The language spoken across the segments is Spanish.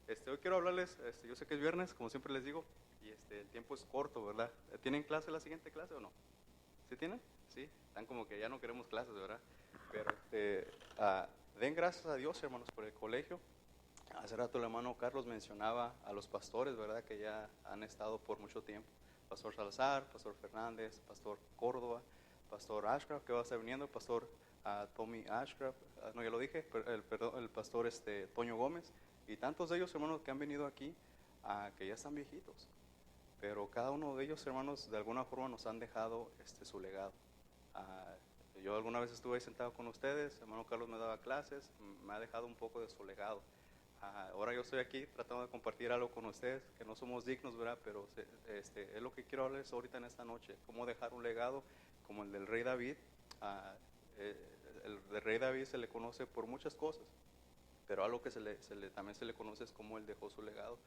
Hoy quiero hablarles, yo sé que es viernes, como siempre les digo, y el tiempo es corto, ¿verdad? ¿Tienen clase la siguiente clase o no? ¿Sí tienen? Sí, están como que ya no queremos clases, ¿verdad? Pero den gracias a Dios, hermanos, por el colegio. Hace rato el hermano Carlos mencionaba a los pastores, ¿verdad? Que ya han estado por mucho tiempo. Pastor Salazar, Pastor Fernández, Pastor Córdoba, Pastor Ashcraft, que va a estar viniendo, Pastor Tommy Ashcraft, no, ya lo dije, perdón, el Pastor Toño Gómez, y tantos de ellos, hermanos, que han venido aquí, que ya están viejitos. Pero cada uno de ellos, hermanos, de alguna forma nos han dejado su legado. Ah, yo alguna vez estuve ahí sentado con ustedes, hermano Carlos me daba clases, me ha dejado un poco de su legado. Ahora yo estoy aquí tratando de compartir algo con ustedes, que no somos dignos, ¿verdad? Pero es lo que quiero hablarles ahorita en esta noche, cómo dejar un legado como el del rey David. Ah, eh, el del rey David se le conoce por muchas cosas, pero algo que también se le conoce es cómo él dejó su legado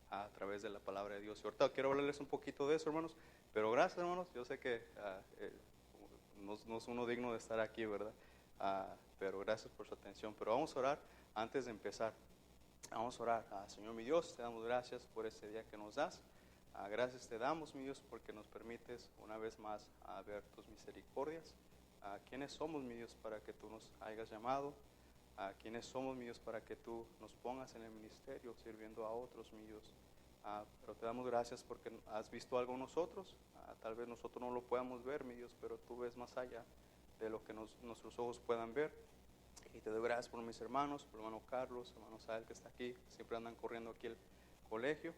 a través de la palabra de Dios. Y ahorita quiero hablarles un poquito de eso, hermanos, pero gracias, hermanos, yo sé que no es uno digno de estar aquí, ¿verdad? Pero gracias por su atención. Pero vamos a orar antes de empezar. Vamos a orar. Señor mi Dios, te damos gracias por este día que nos das. Gracias te damos, mi Dios, porque nos permites una vez más ver tus misericordias. ¿Quiénes somos, mi Dios, para que tú nos hayas llamado? ¿Quiénes somos, mi Dios, para que tú nos pongas en el ministerio sirviendo a otros, mi Dios? Pero te damos gracias porque has visto algo en nosotros. Tal vez nosotros no lo podamos ver, mi Dios, pero tú ves más allá de lo que nuestros ojos puedan ver. Y te doy gracias por mis hermanos, por el hermano Carlos, hermano Sael que está aquí, que siempre andan corriendo aquí al colegio,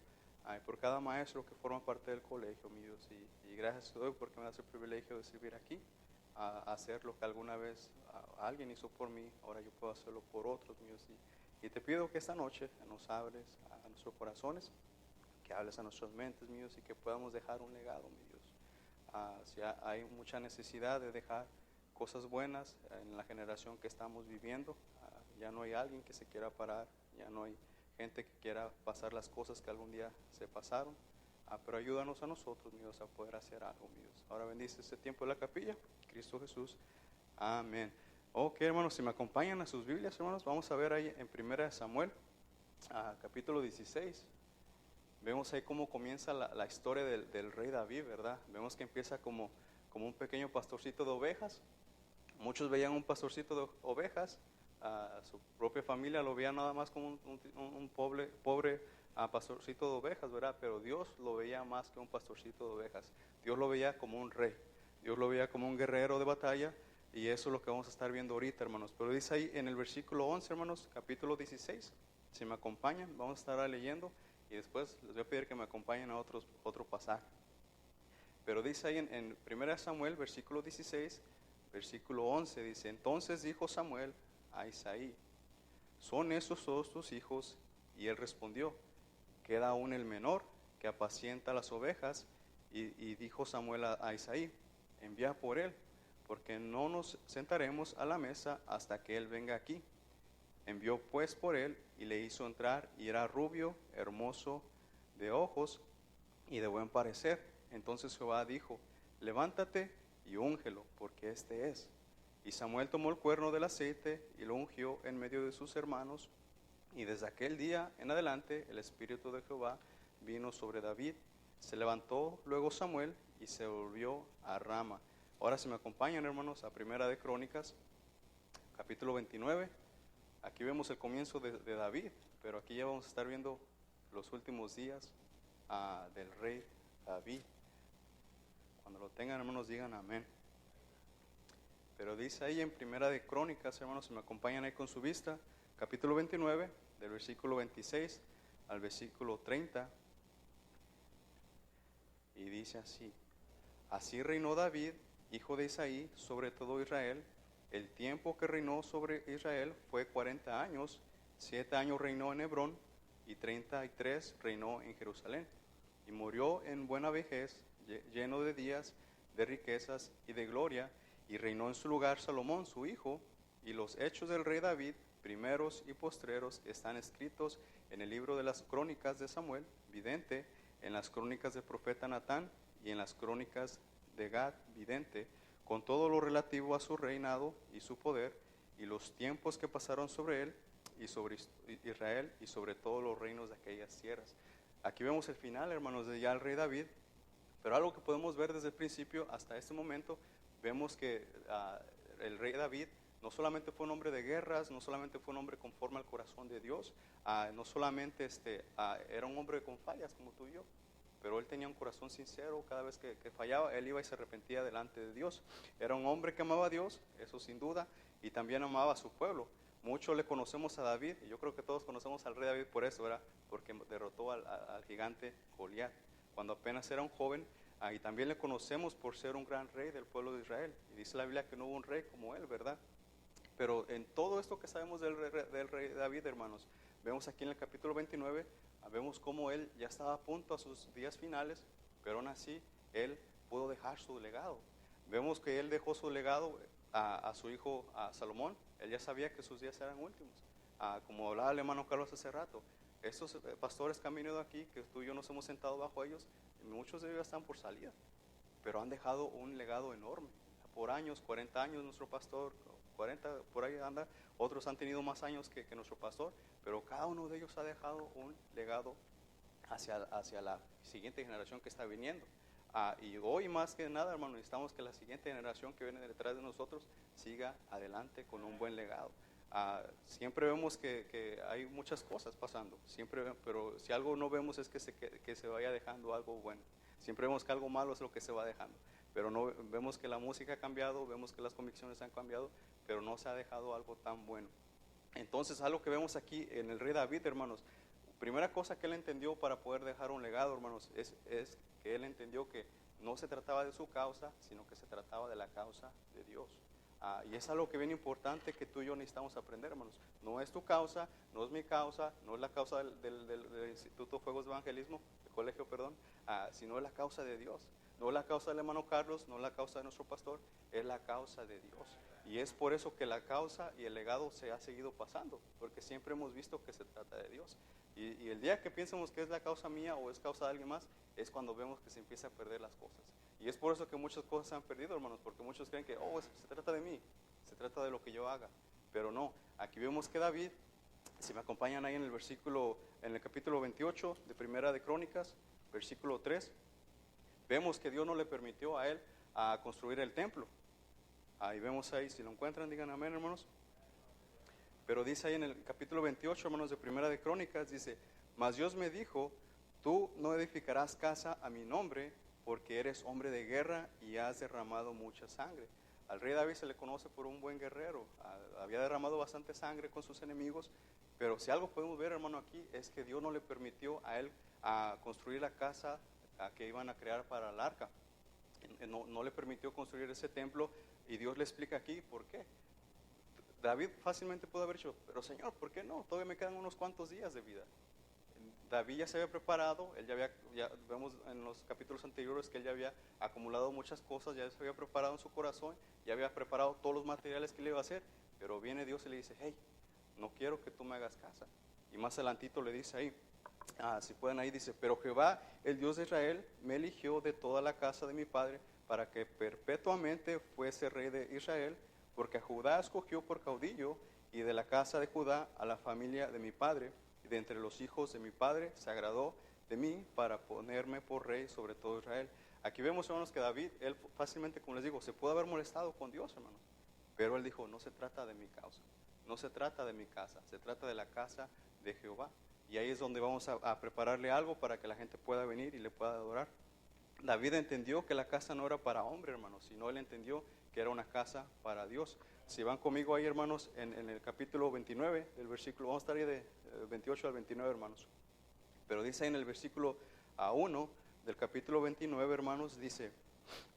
y por cada maestro que forma parte del colegio, mi Dios. Y gracias te doy porque me das el privilegio de servir aquí, a hacer lo que alguna vez alguien hizo por mí, ahora yo puedo hacerlo por otros, mi Dios. Y te pido que esta noche nos hables a nuestros corazones, que hables a nuestras mentes, mi Dios, y que podamos dejar un legado, mi Dios. Si hay mucha necesidad de dejar cosas buenas en la generación que estamos viviendo. Ya no hay alguien que se quiera parar, ya no hay gente que quiera pasar las cosas que algún día se pasaron. Pero ayúdanos a nosotros, mi Dios, a poder hacer algo, mi Dios. Ahora bendice este tiempo de la capilla, Cristo Jesús. Amén. Ok, hermanos, si me acompañan a sus Biblias, hermanos, vamos a ver ahí en 1 Samuel, capítulo 16. Vemos ahí cómo comienza la historia del rey David, ¿verdad? Vemos que empieza como un pequeño pastorcito de ovejas. Muchos veían un pastorcito de ovejas, su propia familia lo veía nada más como un pobre pastorcito de ovejas, ¿verdad? Pero Dios lo veía más que un pastorcito de ovejas. Dios lo veía como un rey, Dios lo veía como un guerrero de batalla, y eso es lo que vamos a estar viendo ahorita, hermanos. Pero dice ahí en el versículo 11, hermanos, capítulo 16, si me acompañan, vamos a estar leyendo, y después les voy a pedir que me acompañen a otro pasaje. Pero dice ahí en 1 Samuel, versículo 16, versículo 11, dice: entonces dijo Samuel a Isaí: ¿son esos todos tus hijos? Y él respondió: queda aún el menor, que apacienta las ovejas. Y dijo Samuel a Isaí: envía por él, porque no nos sentaremos a la mesa hasta que él venga aquí. Envió pues por él y le hizo entrar, y era rubio, hermoso de ojos y de buen parecer. Entonces Jehová dijo: levántate y úngelo, porque este es. Y Samuel tomó el cuerno del aceite y lo ungió en medio de sus hermanos. Y desde aquel día en adelante el espíritu de Jehová vino sobre David. Se levantó luego Samuel y se volvió a Rama. Ahora, si me acompañan, hermanos, a Primera de Crónicas, capítulo 29. Aquí vemos el comienzo de David, pero aquí ya vamos a estar viendo los últimos días del rey David. Cuando lo tengan, hermanos, digan amén. Pero dice ahí en Primera de Crónicas, hermanos, si me acompañan ahí con su vista, capítulo 29, del versículo 26 al versículo 30, y dice así: así reinó David, hijo de Isaí, sobre todo Israel. El tiempo que reinó sobre Israel fue 40 años. 7 años reinó en Hebrón, y 33 reinó en Jerusalén. Y murió en buena vejez, lleno de días, de riquezas y de gloria. Y reinó en su lugar Salomón su hijo. Y los hechos del rey David, primeros y postreros, están escritos en el libro de las crónicas de Samuel, vidente, en las crónicas del profeta Natán, y en las crónicas de Gad, vidente, con todo lo relativo a su reinado y su poder, y los tiempos que pasaron sobre él y sobre Israel, y sobre todos los reinos de guerras. Aquí vemos el final, hermanos, de ya el rey David, pero algo que podemos ver desde el principio hasta este momento, vemos que el rey David no solamente fue un hombre de guerras, no solamente fue un hombre conforme al corazón de Dios, no solamente era un hombre con fallas como tú y yo, pero él tenía un corazón sincero. Cada vez que fallaba, él iba y se arrepentía delante de Dios. Era un hombre que amaba a Dios, eso sin duda, y también amaba a su pueblo. Muchos le conocemos a David, y yo creo que todos conocemos al rey David por eso, ¿verdad? Porque derrotó al gigante Goliat cuando apenas era un joven, y también le conocemos por ser un gran rey del pueblo de Israel. Y dice la Biblia que no hubo un rey como él, ¿verdad? Pero en todo esto que sabemos del rey David, hermanos, vemos aquí en el capítulo 29, vemos cómo él ya estaba a punto a sus días finales, pero aún así él pudo dejar su legado. Vemos que él dejó su legado a su hijo a Salomón. Él ya sabía que sus días eran últimos. Como hablaba el hermano Carlos hace rato, estos pastores que han venido aquí, que tú y yo nos hemos sentado bajo ellos, muchos de ellos están por salida, pero han dejado un legado enorme. Por años, 40 años nuestro pastor, 40 por ahí anda, otros han tenido más años que nuestro pastor, pero cada uno de ellos ha dejado un legado hacia la siguiente generación que está viniendo. Y hoy más que nada, hermano, necesitamos que la siguiente generación que viene detrás de nosotros siga adelante con un buen legado. Siempre vemos que hay muchas cosas pasando, pero si algo no vemos es que se vaya dejando algo bueno. Siempre vemos que algo malo es lo que se va dejando, pero no vemos que la música ha cambiado, vemos que las convicciones han cambiado, pero no se ha dejado algo tan bueno. Entonces, algo que vemos aquí en el rey David, hermanos, primera cosa que él entendió para poder dejar un legado, hermanos, es que él entendió que no se trataba de su causa, sino que se trataba de la causa de Dios. Y es algo que bien importante que tú y yo necesitamos aprender, hermanos. No es tu causa, no es mi causa, no es la causa del Instituto Juegos de Evangelismo, del colegio, perdón, sino es la causa de Dios. No es la causa del hermano Carlos, no es la causa de nuestro pastor, es la causa de Dios. Y es por eso que la causa y el legado se ha seguido pasando, porque siempre hemos visto que se trata de Dios. Y el día que pensemos que es la causa mía o es causa de alguien más, es cuando vemos que se empieza a perder las cosas. Y es por eso que muchas cosas se han perdido, hermanos, porque muchos creen que, se trata de mí, se trata de lo que yo haga. Pero no, aquí vemos que David, si me acompañan ahí en el capítulo 28 de Primera de Crónicas, versículo 3, vemos que Dios no le permitió a él a construir el templo. Ahí vemos ahí, si lo encuentran, digan amén, hermanos. Pero dice ahí en el capítulo 28, hermanos, de Primera de Crónicas, dice, mas Dios me dijo, tú no edificarás casa a mi nombre, porque eres hombre de guerra y has derramado mucha sangre. Al rey David se le conoce por un buen guerrero. Había derramado bastante sangre con sus enemigos, pero si algo podemos ver, hermano, aquí es que Dios no le permitió a él a construir la casa que iban a crear para el arca. No le permitió construir ese templo, y Dios le explica aquí por qué. David fácilmente pudo haber dicho, pero Señor, ¿por qué no? Todavía me quedan unos cuantos días de vida. David ya se había preparado, él ya vemos en los capítulos anteriores que él ya había acumulado muchas cosas, ya se había preparado en su corazón, ya había preparado todos los materiales que le iba a hacer, pero viene Dios y le dice, hey, no quiero que tú me hagas casa. Y más adelantito le dice ahí, si pueden ahí, dice, pero Jehová, el Dios de Israel, me eligió de toda la casa de mi padre para que perpetuamente fuese rey de Israel, porque a Judá escogió por caudillo, y de la casa de Judá a la familia de mi padre, y de entre los hijos de mi padre se agradó de mí para ponerme por rey sobre todo Israel. Aquí vemos, hermanos, que David, él fácilmente, como les digo, se puede haber molestado con Dios, hermanos, pero él dijo, no se trata de mi causa, no se trata de mi casa, se trata de la casa de Jehová. Y ahí es donde vamos a prepararle algo para que la gente pueda venir y le pueda adorar. David entendió que la casa no era para hombre, hermanos, sino él entendió que era una casa para Dios. Si van conmigo ahí, hermanos, en el capítulo 29, el versículo, vamos a estar ahí de 28 al 29, hermanos. Pero dice ahí en el versículo 1 del capítulo 29, hermanos, dice,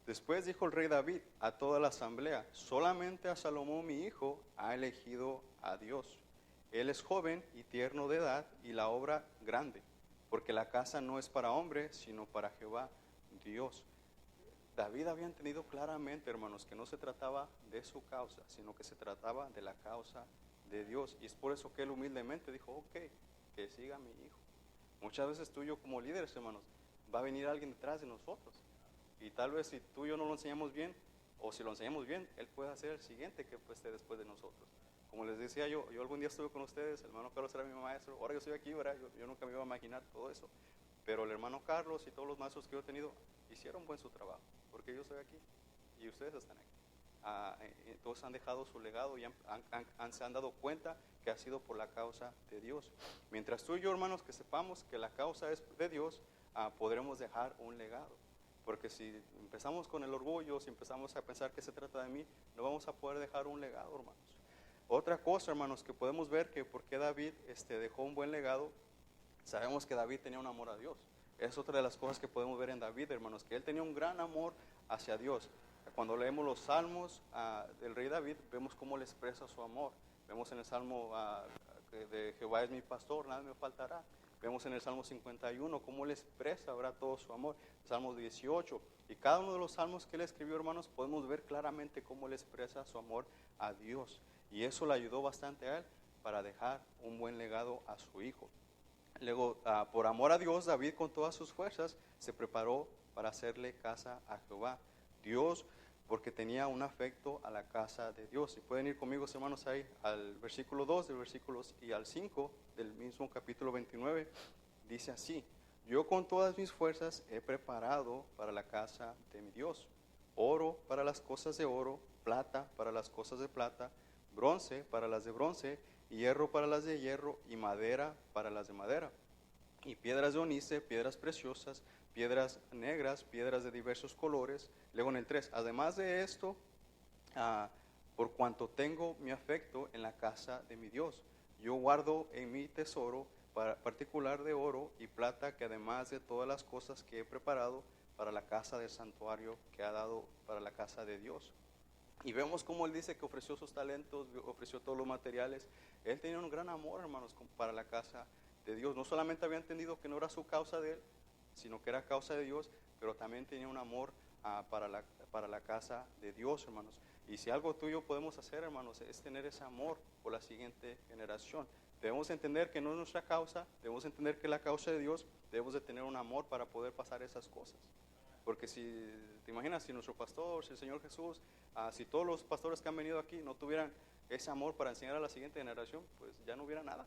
después dijo el rey David a toda la asamblea, solamente a Salomón mi hijo ha elegido a Dios. Él es joven y tierno de edad y la obra grande, porque la casa no es para hombre, sino para Jehová Dios. David había entendido claramente, hermanos, que no se trataba de su causa, sino que se trataba de la causa de Dios. Y es por eso que él humildemente dijo, ok, que siga mi hijo. Muchas veces tú y yo como líderes, hermanos, va a venir alguien detrás de nosotros. Y tal vez si tú y yo no lo enseñamos bien, o si lo enseñamos bien, él puede hacer el siguiente que esté después de nosotros. Como les decía yo algún día estuve con ustedes, el hermano Carlos era mi maestro, ahora yo estoy aquí, ¿verdad? Yo nunca me iba a imaginar todo eso. Pero el hermano Carlos y todos los maestros que yo he tenido hicieron buen su trabajo, porque yo estoy aquí y ustedes están aquí. Todos han dejado su legado y se han dado cuenta que ha sido por la causa de Dios. Mientras tú y yo, hermanos, que sepamos que la causa es de Dios, podremos dejar un legado. Porque si empezamos con el orgullo, si empezamos a pensar que se trata de mí, no vamos a poder dejar un legado, hermanos. Otra cosa, hermanos, que podemos ver que por qué David dejó un buen legado, sabemos que David tenía un amor a Dios. Es otra de las cosas que podemos ver en David, hermanos, que él tenía un gran amor hacia Dios. Cuando leemos los salmos del rey David, vemos cómo le expresa su amor. Vemos en el salmo de Jehová es mi pastor, nada me faltará. Vemos en el Salmo 51 cómo le expresa, ¿verdad?, todo su amor. Salmo 18. Y cada uno de los salmos que él escribió, hermanos, podemos ver claramente cómo le expresa su amor a Dios. Y eso le ayudó bastante a él para dejar un buen legado a su hijo. Luego, por amor a Dios, David con todas sus fuerzas se preparó para hacerle casa a Jehová. Dios, porque tenía un afecto a la casa de Dios. Si pueden ir conmigo, hermanos, ahí al versículo 2 del versículo y al 5 del mismo capítulo 29, dice así: yo con todas mis fuerzas he preparado para la casa de mi Dios, oro para las cosas de oro, plata para las cosas de plata, bronce para las de bronce, hierro para las de hierro y madera para las de madera, y piedras de onice, piedras preciosas, piedras negras, piedras de diversos colores. Luego en el 3, además de esto, por cuanto tengo mi afecto en la casa de mi Dios, yo guardo en mi tesoro particular de oro y plata, que además de todas las cosas que he preparado para la casa del santuario que ha dado para la casa de Dios. Y vemos cómo él dice que ofreció sus talentos, ofreció todos los materiales. Él tenía un gran amor, hermanos, para la casa de Dios. No solamente había entendido que no era su causa de él, sino que era causa de Dios, pero también tenía un amor para la casa de Dios, hermanos. Y si algo tuyo podemos hacer, hermanos, es tener ese amor por la siguiente generación. Debemos entender que no es nuestra causa, debemos entender que es la causa de Dios, debemos de tener un amor para poder pasar esas cosas. Porque si te imaginas, si nuestro pastor, si el Señor Jesús, si todos los pastores que han venido aquí no tuvieran ese amor para enseñar a la siguiente generación, pues ya no hubiera nada.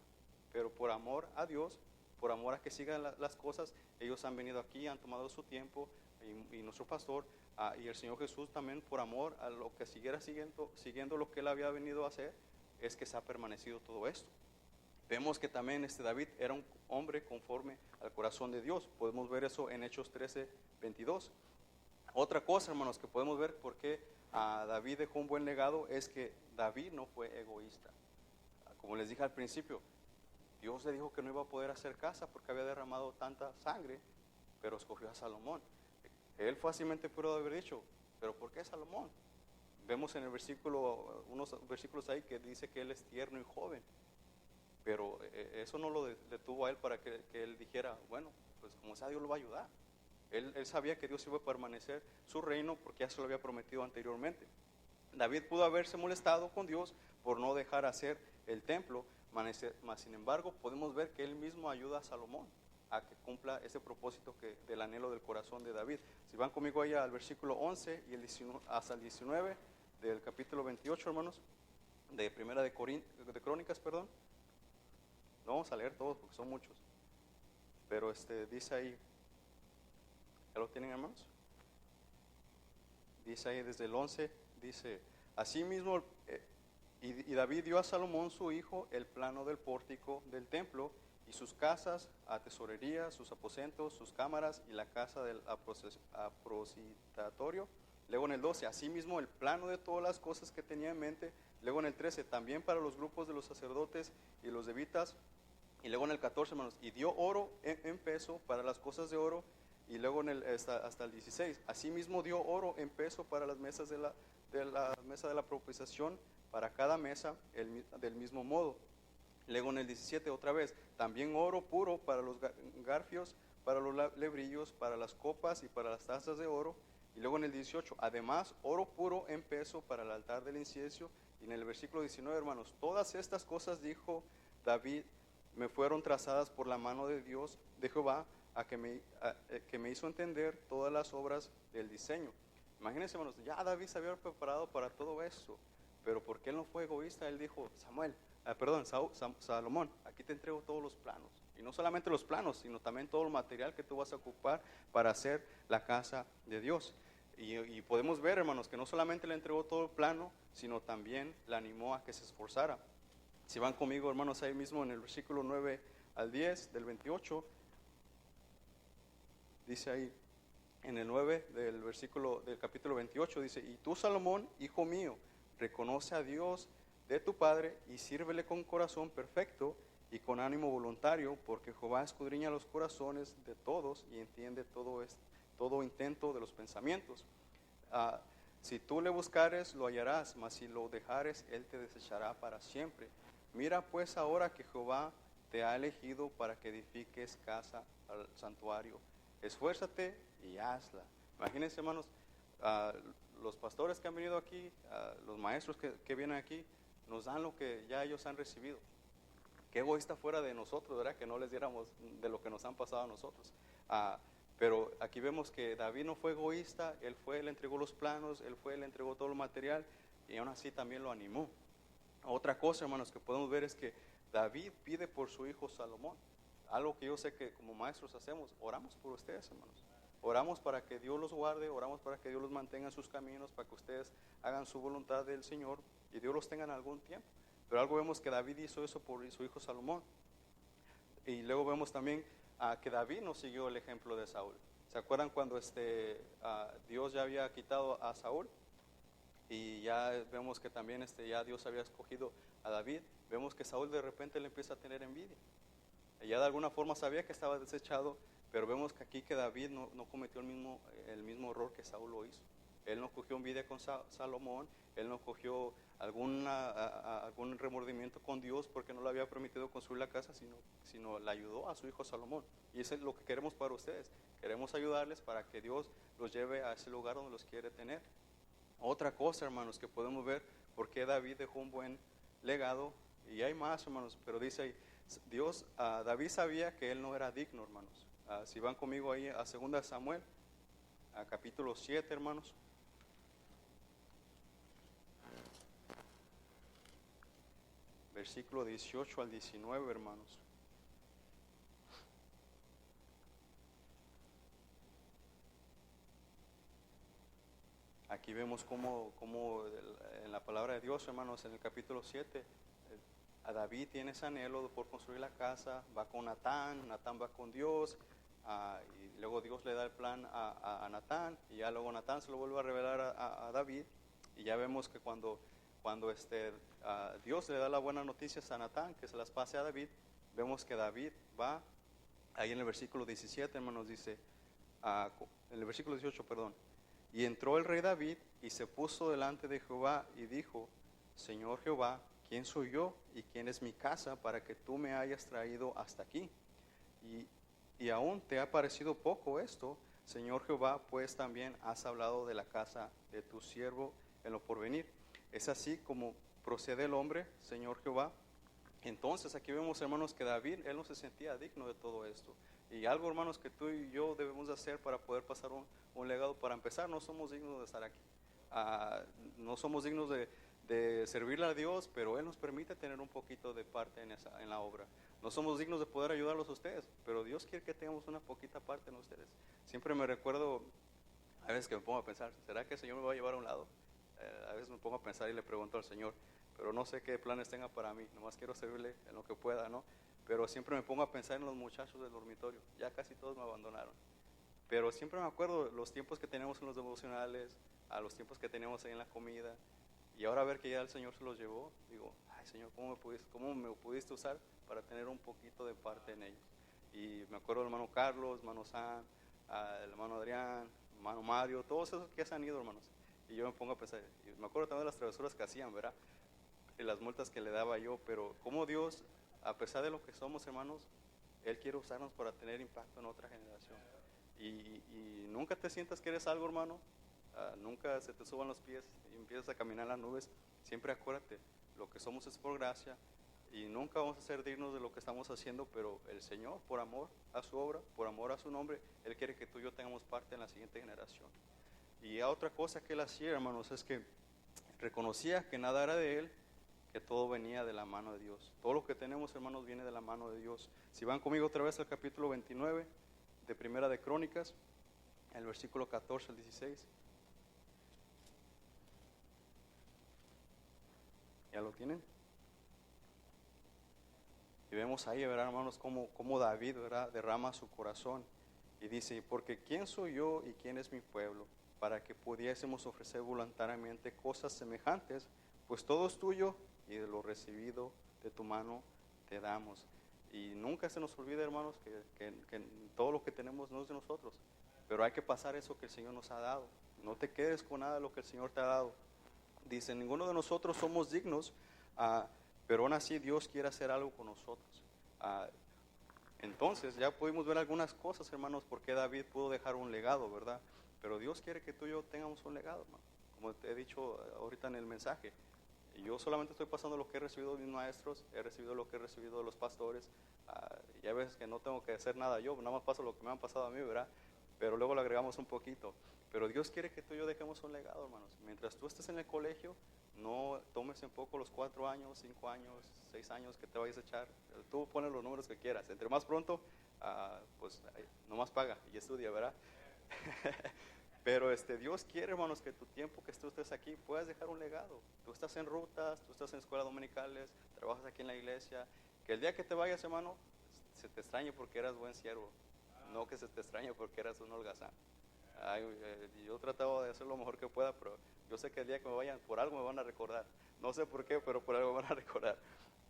Pero por amor a Dios, por amor a que sigan las cosas, ellos han venido aquí, han tomado su tiempo, y nuestro pastor y el Señor Jesús también, por amor a lo que siguiera siguiendo lo que él había venido a hacer, es que se ha permanecido todo esto. Vemos que también David era un hombre conforme al corazón de Dios. Podemos ver eso en Hechos 13, 22. Otra cosa, hermanos, que podemos ver por qué David dejó un buen legado es que David no fue egoísta. Como les dije al principio, Dios le dijo que no iba a poder hacer casa porque había derramado tanta sangre, pero escogió a Salomón. Él fácilmente pudo haber dicho, ¿pero por qué Salomón? Vemos en el versículo, unos versículos ahí que dice que él es tierno y joven. Pero eso no lo detuvo a él para que él dijera, bueno, pues como sea, Dios lo va a ayudar. Él sabía que Dios iba a permanecer su reino porque ya se lo había prometido anteriormente. David pudo haberse molestado con Dios por no dejar hacer el templo, mas sin embargo podemos ver que él mismo ayuda a Salomón a que cumpla ese propósito del anhelo del corazón de David. Si van conmigo allá al versículo 11 y hasta el 19 del capítulo 28, hermanos, de Primera de Crónicas, perdón. No vamos a leer todos porque son muchos, pero dice ahí, ¿ya lo tienen, hermanos? Dice ahí desde el 11, dice, asimismo, y David dio a Salomón su hijo el plano del pórtico del templo y sus casas, tesorería, sus aposentos, sus cámaras y la casa del apositatorio. Luego en el 12, asimismo el plano de todas las cosas que tenía en mente. Luego en el 13, también para los grupos de los sacerdotes y los levitas. Y luego en el 14, hermanos, y dio oro en peso para las cosas de oro. Y luego hasta el 16, asimismo dio oro en peso para las mesas de la mesa de la propiciación, para cada mesa del mismo modo. Luego en el 17 otra vez, también oro puro para los garfios, para los lebrillos, para las copas y para las tazas de oro. Y luego en el 18, además oro puro en peso para el altar del incienso. Y en el versículo 19, hermanos, todas estas cosas, dijo David, me fueron trazadas por la mano de Dios, de Jehová, que me hizo entender todas las obras del diseño. Imagínense, hermanos, ya David se había preparado para todo eso. pero porque él no fue egoísta, él dijo, Salomón, aquí te entrego todos los planos. Y no solamente los planos, sino también todo el material que tú vas a ocupar para hacer la casa de Dios. Y podemos ver, hermanos, que no solamente le entregó todo el plano, sino también le animó a que se esforzara. Si van conmigo, hermanos, ahí mismo en el versículo 9 al 10 del 28, dice ahí, en el 9 del capítulo 28, dice, y tú, Salomón, hijo mío, reconoce a Dios de tu Padre y sírvele con corazón perfecto y con ánimo voluntario, porque Jehová escudriña los corazones de todos y entiende todo intento de los pensamientos. Si tú le buscares, lo hallarás, mas si lo dejares, él te desechará para siempre. Mira pues ahora que Jehová te ha elegido para que edifiques casa al santuario. Esfuérzate y hazla. Imagínense, hermanos, los pastores que han venido aquí, los maestros que vienen aquí, nos dan lo que ya ellos han recibido. Qué egoísta fuera de nosotros, ¿verdad? Que no les diéramos de lo que nos han pasado a nosotros. Pero aquí vemos que David no fue egoísta, él le entregó los planos, le entregó todo el material y aún así también lo animó. Otra cosa, hermanos, que podemos ver es que David pide por su hijo Salomón. Algo que yo sé que como maestros hacemos, oramos por ustedes, hermanos. Oramos para que Dios los guarde, oramos para que Dios los mantenga en sus caminos, para que ustedes hagan su voluntad del Señor y Dios los tenga en algún tiempo. Pero algo vemos que David hizo eso por su hijo Salomón. Y luego vemos también que David no siguió el ejemplo de Saúl. ¿Se acuerdan cuando Dios ya había quitado a Saúl? Y ya vemos que también ya Dios había escogido a David. Vemos que Saúl de repente le empieza a tener envidia. Ya de alguna forma sabía que estaba desechado, pero vemos que aquí que David no cometió el mismo error que Saúl lo hizo. Él no cogió envidia con Salomón, él no cogió algún remordimiento con Dios porque no le había permitido construir la casa, sino le ayudó a su hijo Salomón. Y eso es lo que queremos para ustedes. Queremos ayudarles para que Dios los lleve a ese lugar donde los quiere tener. Otra cosa, hermanos, que podemos ver por qué David dejó un buen legado, y hay más, hermanos, pero dice ahí, David sabía que él no era digno, hermanos. Si van conmigo ahí a 2 Samuel, a capítulo 7, hermanos. Versículo 18 al 19, hermanos. Aquí vemos cómo en la palabra de Dios, hermanos, en el capítulo 7, a David tiene ese anhelo por construir la casa, va con Natán va con Dios, y luego Dios le da el plan a Natán, y ya luego Natán se lo vuelve a revelar a David, y ya vemos que cuando Dios le da las buenas noticias a Natán, que se las pase a David, vemos que David va, ahí en el versículo 17, hermanos, dice, en el versículo 18, perdón, y entró el rey David y se puso delante de Jehová y dijo, Señor Jehová, ¿quién soy yo y quién es mi casa para que tú me hayas traído hasta aquí? Y aún te ha parecido poco esto, Señor Jehová, pues también has hablado de la casa de tu siervo en lo porvenir. Es así como procede el hombre, Señor Jehová. Entonces aquí vemos, hermanos, que David, él no se sentía digno de todo esto. Y algo, hermanos, que tú y yo debemos hacer para poder pasar un legado. Para empezar, no somos dignos de estar aquí. No somos dignos de servirle a Dios, pero Él nos permite tener un poquito de parte en la obra. No somos dignos de poder ayudarlos a ustedes, pero Dios quiere que tengamos una poquita parte en ustedes. Siempre me recuerdo, a veces que me pongo a pensar, ¿será que el Señor me va a llevar a un lado? A veces me pongo a pensar y le pregunto al Señor, pero no sé qué planes tenga para mí, nomás quiero servirle en lo que pueda, ¿no? Pero siempre me pongo a pensar en los muchachos del dormitorio, ya casi todos me abandonaron. Pero siempre me acuerdo los tiempos que teníamos en los devocionales, a los tiempos que teníamos ahí en la comida, y ahora ver que ya el Señor se los llevó, digo, ay Señor, ¿cómo me pudiste usar para tener un poquito de parte en ellos? Y me acuerdo del hermano Carlos, hermano San, el hermano Adrián, hermano Mario, todos esos que se han ido, hermanos. Y yo me pongo a pensar, y me acuerdo también de las travesuras que hacían, ¿verdad? Y las multas que le daba yo, pero como Dios, a pesar de lo que somos, hermanos, Él quiere usarnos para tener impacto en otra generación. Y nunca te sientas que eres algo, hermano. Nunca se te suban los pies y empiezas a caminar en las nubes. Siempre acuérdate, lo que somos es por gracia y nunca vamos a ser dignos de lo que estamos haciendo, pero el Señor, por amor a su obra, por amor a su nombre, Él quiere que tú y yo tengamos parte en la siguiente generación. Y otra cosa que Él hacía, hermanos, es que reconocía que nada era de él, que todo venía de la mano de Dios. Todo lo que tenemos, hermanos, viene de la mano de Dios. Si van conmigo otra vez al capítulo 29 de Primera de Crónicas, el versículo 14 al 16. ¿Ya lo tienen? Y vemos ahí, ¿verdad, hermanos, cómo David, ¿verdad?, derrama su corazón. Y dice, porque ¿quién soy yo y quién es mi pueblo para que pudiésemos ofrecer voluntariamente cosas semejantes? Pues todo es tuyo y de lo recibido de tu mano te damos. Y nunca se nos olvide, hermanos, que todo lo que tenemos no es de nosotros, pero hay que pasar eso que el Señor nos ha dado. No te quedes con nada de lo que el Señor te ha dado. Dice, ninguno de nosotros somos dignos, pero aún así Dios quiere hacer algo con nosotros. Entonces ya pudimos ver algunas cosas, hermanos, porque David pudo dejar un legado, ¿verdad? Pero Dios quiere que tú y yo tengamos un legado, hermano. Como te he dicho ahorita en el mensaje, yo solamente estoy pasando lo que he recibido de mis maestros, he recibido lo que he recibido de los pastores, y hay veces que no tengo que hacer nada yo, nada más paso lo que me han pasado a mí, ¿verdad? Pero luego le agregamos un poquito. Pero Dios quiere que tú y yo dejemos un legado, hermanos. Mientras tú estés en el colegio, no tomes en poco los 4 años, 5 años, 6 años que te vayas a echar. Tú pones los números que quieras. Entre más pronto, pues nomás paga y estudia, ¿verdad? Pero Dios quiere, hermanos, que tu tiempo que tú estés aquí puedas dejar un legado. Tú estás en rutas, tú estás en escuelas dominicales, trabajas aquí en la iglesia. Que el día que te vayas, hermano, se te extrañe porque eras buen siervo. No que se te extrañe porque eras un holgazán. Yo he tratado de hacer lo mejor que pueda, pero yo sé que el día que me vayan, por algo me van a recordar. No sé por qué, pero por algo me van a recordar.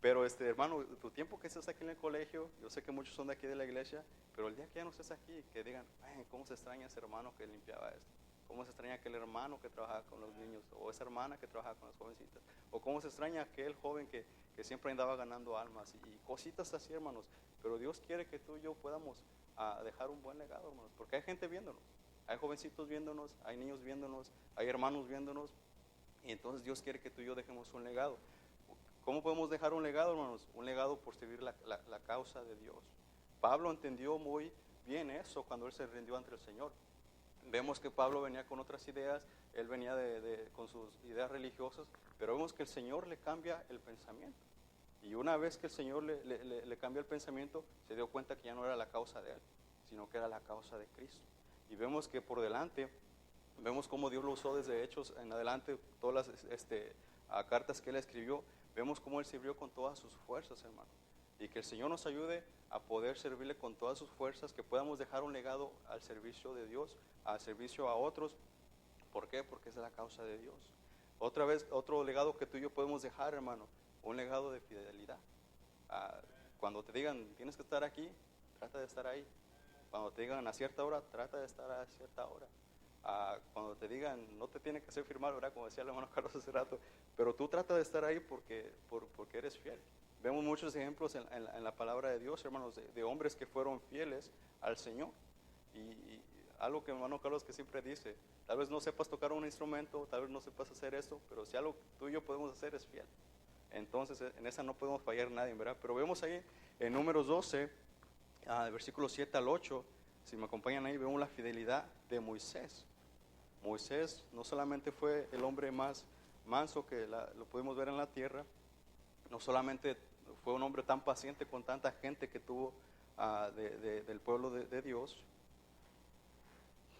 Pero hermano, tu tiempo que estés aquí en el colegio, yo sé que muchos son de aquí de la iglesia, pero el día que ya no estés aquí, que digan, ¿cómo se extraña ese hermano que limpiaba esto? ¿Cómo se extraña aquel hermano que trabajaba con los niños? O esa hermana que trabajaba con las jovencitas. O cómo se extraña aquel joven que siempre andaba ganando almas. Y cositas así, hermanos. Pero Dios quiere que tú y yo podamos dejar un buen legado, hermanos. Porque hay gente viéndonos. Hay jovencitos viéndonos, hay niños viéndonos, hay hermanos viéndonos. Y entonces Dios quiere que tú y yo dejemos un legado. ¿Cómo podemos dejar un legado, hermanos? Un legado por servir la causa de Dios. Pablo entendió muy bien eso cuando él se rindió ante el Señor. Vemos que Pablo venía con otras ideas, él venía con sus ideas religiosas, pero vemos que el Señor le cambia el pensamiento. Y una vez que el Señor le cambia el pensamiento, se dio cuenta que ya no era la causa de él, sino que era la causa de Cristo. Y vemos que por delante, vemos cómo Dios lo usó desde Hechos en adelante, todas las cartas que él escribió, vemos cómo él sirvió con todas sus fuerzas, hermano. Y que el Señor nos ayude a poder servirle con todas sus fuerzas, que podamos dejar un legado al servicio de Dios, al servicio a otros. ¿Por qué? Porque es la causa de Dios. Otra vez, otro legado que tú y yo podemos dejar, hermano, un legado de fidelidad. Cuando te digan, tienes que estar aquí, trata de estar ahí. Cuando te digan a cierta hora, trata de estar a cierta hora. Cuando te digan, no te tiene que hacer firmar, ¿verdad? Como decía el hermano Carlos hace rato, pero tú trata de estar ahí porque eres fiel. Vemos muchos ejemplos en la palabra de Dios, hermanos, de hombres que fueron fieles al Señor. Y algo que hermano Carlos que siempre dice, tal vez no sepas tocar un instrumento, tal vez no sepas hacer esto, pero si algo tú y yo podemos hacer es fiel. Entonces en esa no podemos fallar nadie, ¿verdad? Pero vemos ahí en Números 12, versículos 7 al 8, si me acompañan ahí, vemos la fidelidad de Moisés. Moisés no solamente fue el hombre más manso que lo pudimos ver en la tierra, no solamente fue un hombre tan paciente con tanta gente que tuvo del pueblo de Dios,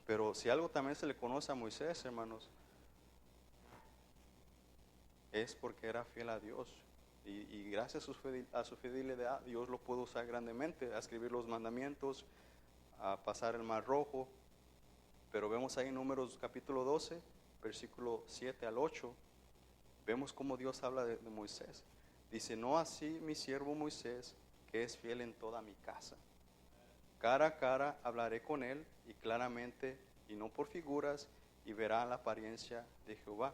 pero si algo también se le conoce a Moisés, hermanos, es porque era fiel a Dios. Y gracias a su fidelidad, Dios lo pudo usar grandemente, a escribir los mandamientos, a pasar el mar rojo. Pero vemos ahí en Números capítulo 12, versículo 7 al 8, vemos cómo Dios habla de Moisés. Dice, no así mi siervo Moisés, que es fiel en toda mi casa. Cara a cara hablaré con él y claramente, y no por figuras, y verá la apariencia de Jehová.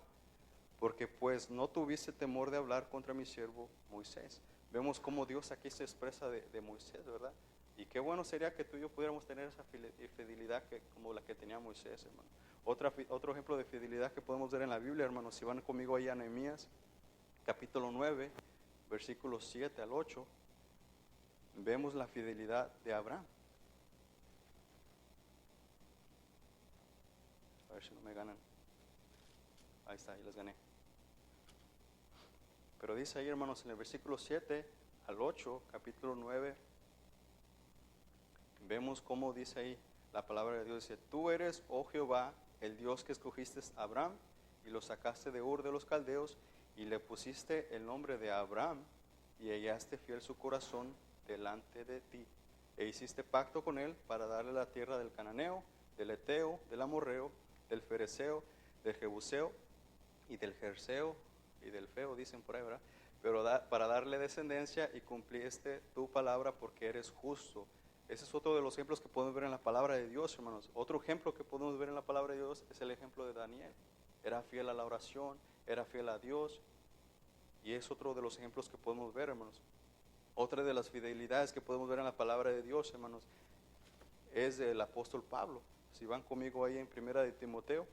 Porque pues no tuviste temor de hablar contra mi siervo Moisés. Vemos cómo Dios aquí se expresa de Moisés, ¿verdad? Y qué bueno sería que tú y yo pudiéramos tener esa fidelidad como la que tenía Moisés, hermano. Otro ejemplo de fidelidad que podemos ver en la Biblia, hermanos, si van conmigo ahí a Nehemías, capítulo 9, versículos 7 al 8, vemos la fidelidad de Abraham. A ver si no me ganan. Ahí está, ahí les gané. Pero dice ahí, hermanos, en el versículo 7 al 8, capítulo 9, vemos cómo dice ahí la palabra de Dios. Dice, tú eres, oh Jehová, el Dios que escogiste a Abraham y lo sacaste de Ur de los Caldeos y le pusiste el nombre de Abraham y hallaste fiel su corazón delante de ti. E hiciste pacto con él para darle la tierra del Cananeo, del Eteo, del Amorreo, del Fereceo, del Jebuseo y del Jerseo y del Feo, dicen por ahí, ¿verdad? Pero para darle descendencia y cumpliste tu palabra porque eres justo. Ese es otro de los ejemplos que podemos ver en la palabra de Dios, hermanos. Otro ejemplo que podemos ver en la palabra de Dios es el ejemplo de Daniel. Era fiel a la oración, era fiel a Dios, y es otro de los ejemplos que podemos ver, hermanos. Otra de las fidelidades que podemos ver en la palabra de Dios, hermanos, es del apóstol Pablo. Si van conmigo ahí en Primera de Timoteo.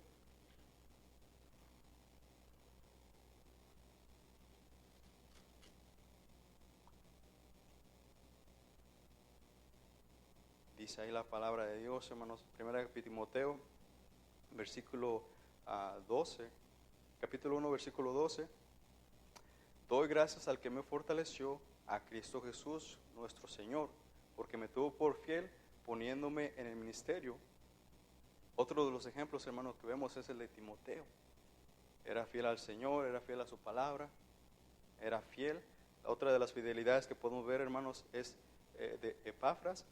Dice ahí la palabra de Dios, hermanos, Primera de Timoteo, versículo 12, capítulo 1, versículo 12. Doy gracias al que me fortaleció, a Cristo Jesús, nuestro Señor, porque me tuvo por fiel poniéndome en el ministerio. Otro de los ejemplos, hermanos, que vemos es el de Timoteo. Era fiel al Señor, era fiel a su palabra, era fiel. Otra de las fidelidades que podemos ver, hermanos, es de Epafras.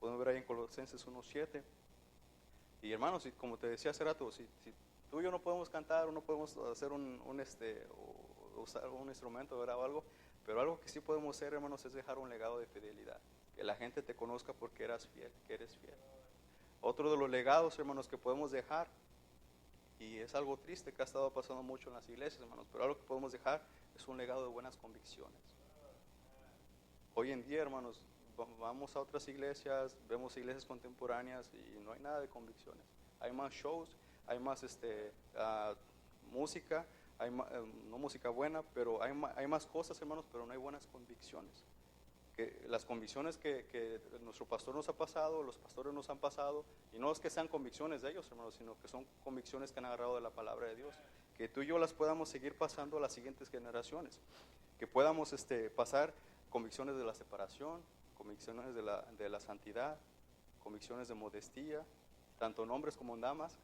Podemos ver ahí en Colosenses 1:7. Y hermanos, como te decía hace rato, si tú y yo no podemos cantar o no podemos hacer o usar un instrumento, ¿verdad? O algo, pero algo que sí podemos hacer, hermanos, es dejar un legado de fidelidad. Que la gente te conozca porque eras fiel, que eres fiel. Otro de los legados, hermanos, que podemos dejar, y es algo triste que ha estado pasando mucho en las iglesias, hermanos, pero algo que podemos dejar es un legado de buenas convicciones. Hoy en día, hermanos, vamos a otras iglesias, vemos iglesias contemporáneas y no hay nada de convicciones. Hay más shows, hay más música, no música buena, pero hay más cosas, hermanos, pero no hay buenas convicciones. Que las convicciones que nuestro pastor nos ha pasado, los pastores nos han pasado, y no es que sean convicciones de ellos, hermanos, sino que son convicciones que han agarrado de la palabra de Dios. Que tú y yo las podamos seguir pasando a las siguientes generaciones. Que podamos pasar convicciones de la separación, convicciones de la santidad, convicciones de modestia, tanto en hombres como en damas.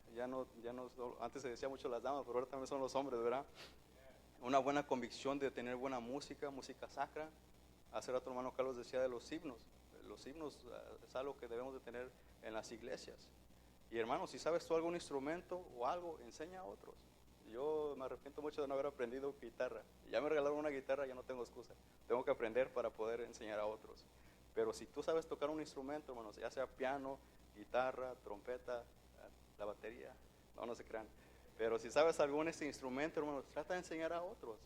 Antes se decía mucho las damas, pero ahora también son los hombres, ¿verdad? Una buena convicción de tener buena música, música sacra. Hace rato hermano Carlos decía de los himnos. Los himnos es algo que debemos de tener en las iglesias. Y hermano, si sabes tú algún instrumento o algo, enseña a otros. Yo me arrepiento mucho de no haber aprendido guitarra. Ya me regalaron una guitarra, ya no tengo excusa. Tengo que aprender para poder enseñar a otros. Pero si tú sabes tocar un instrumento, hermanos, ya sea piano, guitarra, trompeta, la batería, no se crean. Pero si sabes algún instrumento, hermanos, trata de enseñar a otros.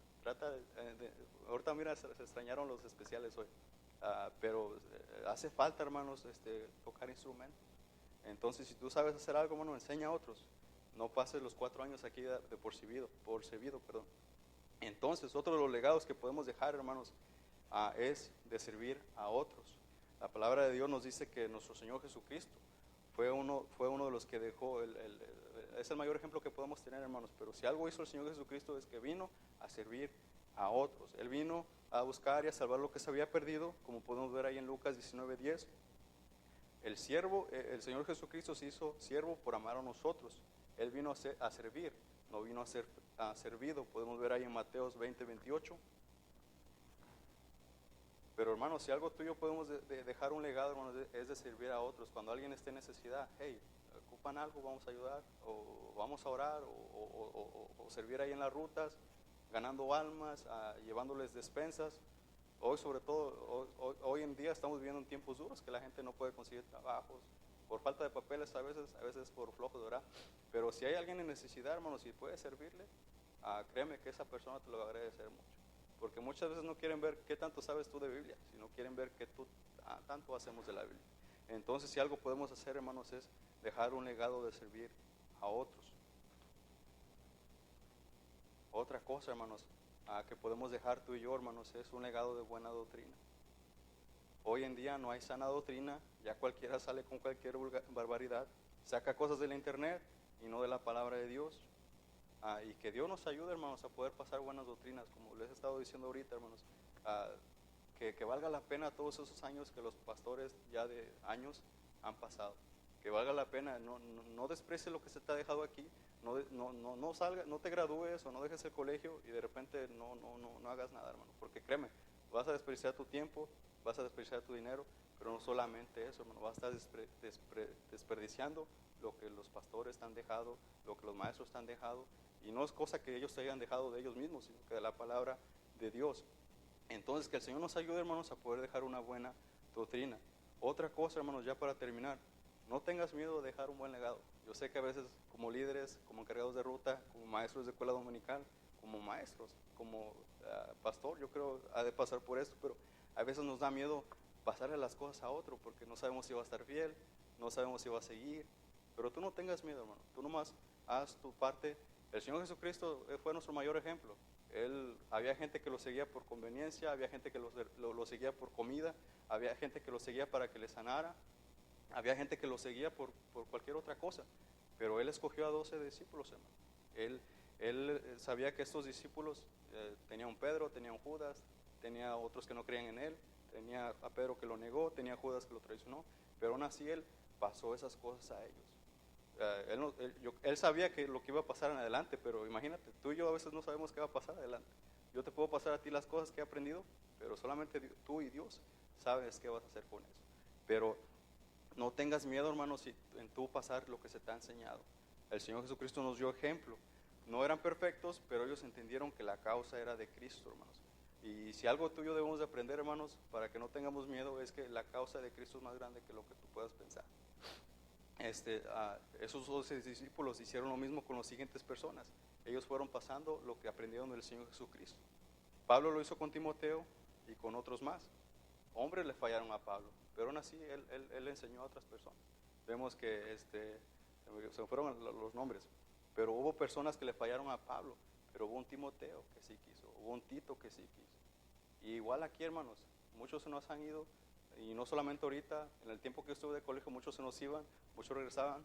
Ahorita mira, se extrañaron los especiales hoy. Pero hace falta, hermanos, tocar instrumentos. Entonces, si tú sabes hacer algo, hermano, enseña a otros. No pases los 4 años aquí por servido. Entonces, otro de los legados que podemos dejar, hermanos, es de servir a otros. La palabra de Dios nos dice que nuestro Señor Jesucristo fue uno de los que dejó, es el mayor ejemplo que podemos tener, hermanos. Pero si algo hizo el Señor Jesucristo es que vino a servir a otros. Él vino a buscar y a salvar lo que se había perdido, como podemos ver ahí en Lucas 19:10. El Señor Jesucristo se hizo siervo por amar a nosotros. Él vino a servir, no vino a ser servido. Podemos ver ahí en Mateos 20:28. Pero hermanos, si algo tuyo podemos dejar un legado, hermanos, es de servir a otros. Cuando alguien esté en necesidad, hey, ocupan algo, vamos a ayudar, o vamos a orar, o servir ahí en las rutas, ganando almas, llevándoles despensas. Hoy sobre todo, hoy en día estamos viviendo en tiempos duros que la gente no puede conseguir trabajos, por falta de papeles a veces por flojos, ¿verdad? Pero si hay alguien en necesidad, hermanos, si puedes servirle, créeme que esa persona te lo va a agradecer mucho. Porque muchas veces no quieren ver qué tanto sabes tú de Biblia, sino quieren ver qué tanto hacemos de la Biblia. Entonces, si algo podemos hacer, hermanos, es dejar un legado de servir a otros. Otra cosa, hermanos, que podemos dejar tú y yo, hermanos, es un legado de buena doctrina. Hoy en día no hay sana doctrina, ya cualquiera sale con cualquier barbaridad, saca cosas del internet y no de la palabra de Dios. Y que Dios nos ayude, hermanos, a poder pasar buenas doctrinas, como les he estado diciendo ahorita, hermanos, que valga la pena todos esos años que los pastores ya de años han pasado, que valga la pena, no desprecies lo que se te ha dejado aquí, no te gradúes o no dejes el colegio y de repente no hagas nada, hermano, porque créeme, vas a desperdiciar tu tiempo, vas a desperdiciar tu dinero, pero no solamente eso, hermano, vas a estar desperdiciando lo que los pastores te han dejado, lo que los maestros te han dejado, y no es cosa que ellos te hayan dejado de ellos mismos, sino que de la palabra de Dios. Entonces, que el Señor nos ayude, hermanos, a poder dejar una buena doctrina. Otra cosa, hermanos, ya para terminar, no tengas miedo de dejar un buen legado. Yo sé que a veces como líderes, como encargados de ruta, como maestros de escuela dominical, como maestros, como pastor, yo creo ha de pasar por esto, pero a veces nos da miedo pasarle las cosas a otro porque no sabemos si va a estar fiel, no sabemos si va a seguir, pero tú no tengas miedo, hermano, tú nomás haz tu parte. El Señor Jesucristo fue nuestro mayor ejemplo. Había gente que lo seguía por conveniencia, había gente que lo seguía por comida, había gente que lo seguía para que le sanara, había gente que lo seguía por cualquier otra cosa, pero Él escogió a 12 discípulos, hermano. Él sabía que estos discípulos, tenía un Pedro, tenía un Judas, tenía otros que no creían en Él, tenía a Pedro que lo negó, tenía a Judas que lo traicionó, pero aún así Él pasó esas cosas a ellos. Él sabía que lo que iba a pasar en adelante, pero imagínate, tú y yo a veces no sabemos qué va a pasar adelante. Yo te puedo pasar a ti las cosas que he aprendido, pero solamente tú y Dios sabes qué vas a hacer con eso. Pero no tengas miedo, hermanos, en tú pasar lo que se te ha enseñado. El Señor Jesucristo nos dio ejemplo. No eran perfectos, pero ellos entendieron que la causa era de Cristo, hermanos. Y si algo tuyo debemos de aprender, hermanos, para que no tengamos miedo, es que la causa de Cristo es más grande que lo que tú puedas pensar. Esos 12 discípulos hicieron lo mismo con las siguientes personas. Ellos fueron pasando lo que aprendieron del Señor Jesucristo. Pablo lo hizo con Timoteo y con otros más. Hombres le fallaron a Pablo, pero aún así él le enseñó a otras personas. Vemos que se me fueron los nombres, pero hubo personas que le fallaron a Pablo, pero hubo un Timoteo que sí quiso, hubo un Tito que sí quiso. Y igual aquí, hermanos, muchos se nos han ido, y no solamente ahorita, en el tiempo que estuve de colegio, muchos se nos iban, muchos regresaban,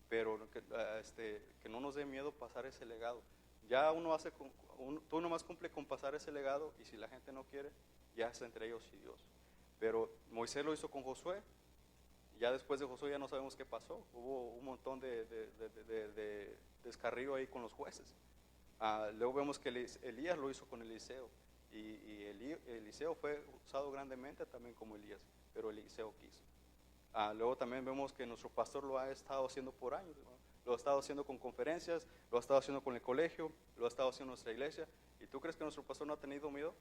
pero que no nos dé miedo pasar ese legado. Ya tú nomás cumple con pasar ese legado, y si la gente no quiere, ya es entre ellos y Dios. Pero Moisés lo hizo con Josué, y ya después de Josué ya no sabemos qué pasó. Hubo un montón de descarrío ahí con los jueces. Luego vemos que Elías lo hizo con Eliseo, y Eliseo fue usado grandemente también como Elías, pero Eliseo quiso. Luego también vemos que nuestro pastor lo ha estado haciendo por años, ¿no? Lo ha estado haciendo con conferencias, lo ha estado haciendo con el colegio, lo ha estado haciendo en nuestra iglesia. ¿Y tú crees que nuestro pastor no ha tenido miedo?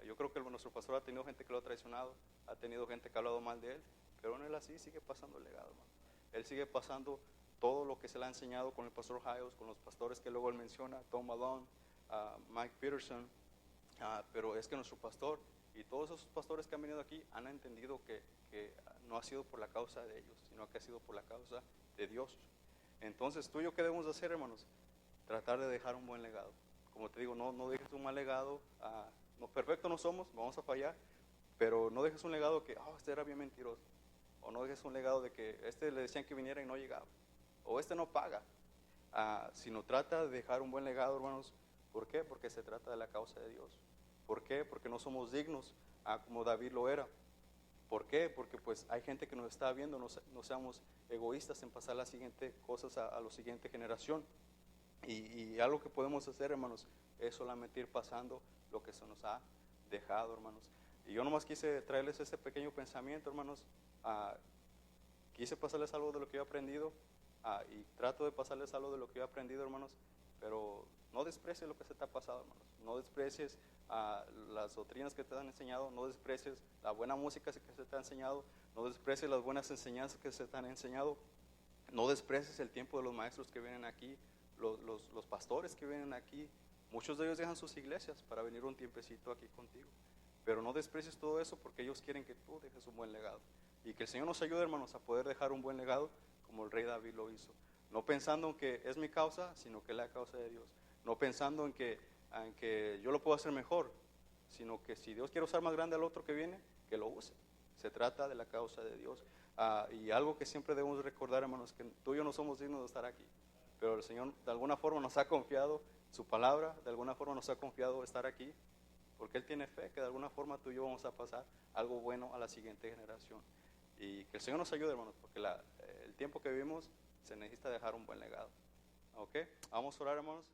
Yo creo que nuestro pastor ha tenido gente que lo ha traicionado, ha tenido gente que ha hablado mal de él, pero aún él así sigue pasando el legado, hermano. Él sigue pasando todo lo que se le ha enseñado con el pastor Hiles, con los pastores que luego él menciona, Tom Malone, Mike Peterson, pero es que nuestro pastor y todos esos pastores que han venido aquí han entendido que no ha sido por la causa de ellos, sino que ha sido por la causa de Dios. Entonces, tú y yo, ¿qué debemos hacer, hermanos? Tratar de dejar un buen legado. Como te digo, no dejes un mal legado. Perfectos no somos, vamos a fallar, pero no dejes un legado que, este era bien mentiroso. O no dejes un legado de que le decían que viniera y no llegaba. O no paga. Sino trata de dejar un buen legado, hermanos. ¿Por qué? Porque se trata de la causa de Dios. ¿Por qué? Porque no somos dignos como David lo era. ¿Por qué? Porque pues hay gente que nos está viendo, no seamos egoístas en pasar las siguientes cosas a la siguiente generación. Y algo que podemos hacer, hermanos, es solamente ir pasando lo que se nos ha dejado, hermanos. Y yo nomás quise traerles ese pequeño pensamiento, hermanos. Quise pasarles algo de lo que he aprendido, y trato de pasarles algo de lo que he aprendido, hermanos, pero no desprecies lo que se te ha pasado, hermanos. No desprecies las doctrinas que te han enseñado, no desprecies la buena música que se te ha enseñado, no desprecies las buenas enseñanzas que se te han enseñado, no desprecies el tiempo de los maestros que vienen aquí, los pastores que vienen aquí. Muchos de ellos dejan sus iglesias para venir un tiempecito aquí contigo, pero no desprecies todo eso porque ellos quieren que tú dejes un buen legado. Y que el Señor nos ayude, hermanos, a poder dejar un buen legado como el rey David lo hizo. No pensando en que es mi causa, sino que es la causa de Dios. No pensando en que yo lo puedo hacer mejor, sino que si Dios quiere usar más grande al otro que viene, que lo use. Se trata de la causa de Dios. Y algo que siempre debemos recordar, hermanos, que tú y yo no somos dignos de estar aquí, pero el Señor de alguna forma nos ha confiado su palabra, de alguna forma nos ha confiado estar aquí, porque Él tiene fe que de alguna forma tú y yo vamos a pasar algo bueno a la siguiente generación. Y que el Señor nos ayude, hermanos, porque el tiempo que vivimos se necesita dejar un buen legado. ¿Ok? Vamos a orar, hermanos.